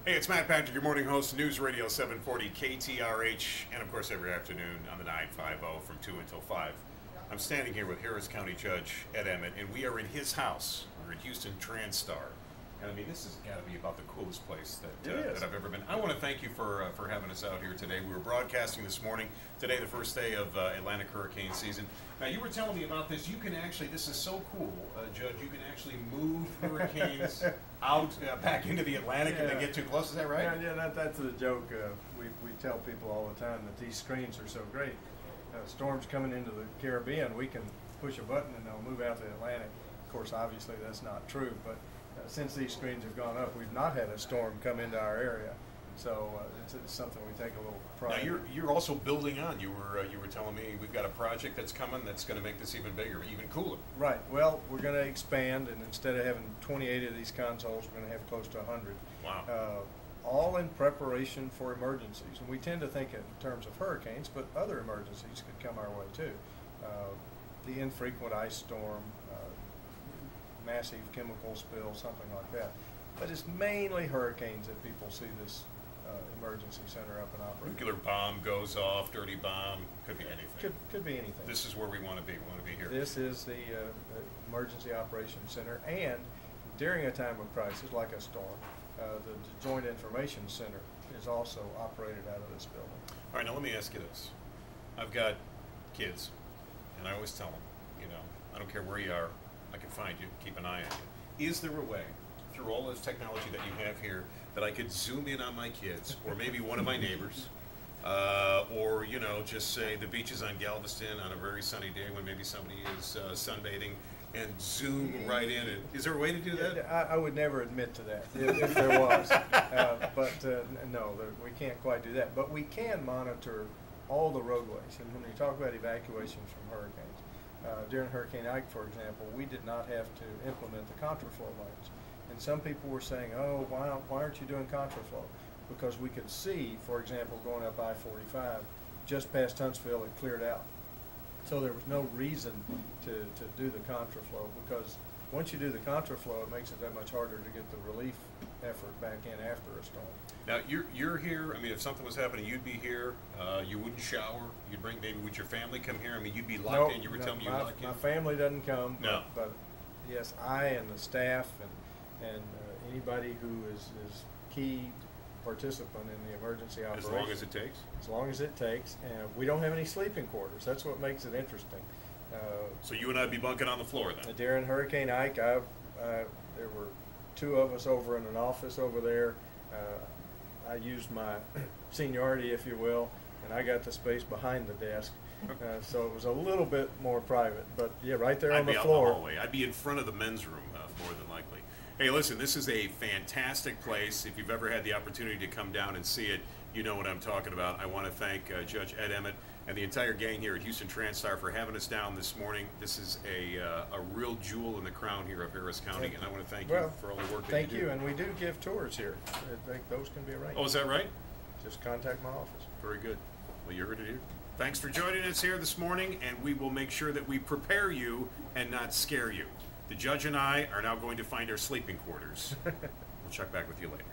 Hey, it's Matt Patrick, your morning host, News Radio 740 KTRH, and of course every afternoon on the 950 from 2 until 5. I'm standing here with Harris County Judge Ed Emmett, and we are in his house. We're in Houston TransStar. And I mean, this has got to be about the coolest place that I've ever been. I want to thank you for having us out here today. We were broadcasting this morning, today the first day of Atlantic hurricane season. Now, you were telling me about this. You can actually, this is so cool, Judge, you can actually move hurricanes out, back into the Atlantic and they get too close. Is that right? Yeah, that's the joke. We tell people all the time that these screens are so great. Storms coming into the Caribbean, we can push a button and they'll move out to the Atlantic. Of course, obviously that's not true, but since these screens have gone up, we've not had a storm come into our area, so it's something we take a little pride. Now you're also building on. You were telling me we've got a project that's coming that's going to make this even bigger, even cooler. Right. Well, we're going to expand, and instead of having 28 of these consoles, we're going to have close to 100. Wow. All in preparation for emergencies, and we tend to think in terms of hurricanes, but other emergencies could come our way too. The infrequent ice storm. Massive chemical spill, something like that. But it's mainly hurricanes that people see this emergency center up and operating. Nuclear bomb goes off, dirty bomb, could be anything. Could be anything. This is where we want to be. We want to be here. This is the emergency operations center, and during a time of crisis like a storm, the Joint Information Center is also operated out of this building. All right, now let me ask you this. I've got kids, and I always tell them, you know, I don't care where you are, I can find you, keep an eye on you. Is there a way, through all this technology that you have here, that I could zoom in on my kids, or maybe one of my neighbors, or, you know, just say the beach is on Galveston on a very sunny day when maybe somebody is sunbathing, and zoom right in? Is there a way to do that? I would never admit to that if there was. No, we can't quite do that. But we can monitor all the roadways. And when you talk about evacuations from hurricanes, during Hurricane Ike, for example, we did not have to implement the contraflow lanes. And some people were saying, oh, why aren't you doing contraflow? Because we could see, for example, going up I-45, just past Huntsville, it cleared out. So there was no reason to do the contraflow, because once you do the contraflow, it makes it that much harder to get the relief effort back in after a storm. Now, you're here. I mean, if something was happening, you'd be here. You wouldn't shower. You'd bring, maybe would your family come here? I mean, you'd be locked in. You were telling me you were locked in. My family doesn't come. No. But yes, I and the staff and anybody who is key participant in the emergency operation. As long as it takes? As long as it takes. And we don't have any sleeping quarters. That's what makes it interesting. So you and I'd be bunking on the floor then? During Hurricane Ike, there were two of us over in an office over there. I used my seniority, if you will, and I got the space behind the desk. So it was a little bit more private. But yeah, right there on the floor. I'd be out in the hallway. I'd be in front of the men's room more than likely. Hey, listen, this is a fantastic place. If you've ever had the opportunity to come down and see it, you know what I'm talking about. I want to thank Judge Ed Emmett and the entire gang here at Houston TransStar for having us down this morning. This is a real jewel in the crown here of Harris County, and I want to thank you for all the work that you do. Thank you, and we do give tours here. I think those can be arranged. Oh, is that right? Just contact my office. Very good. Well, you heard it here. Thanks for joining us here this morning, and we will make sure that we prepare you and not scare you. The judge and I are now going to find our sleeping quarters. We'll check back with you later.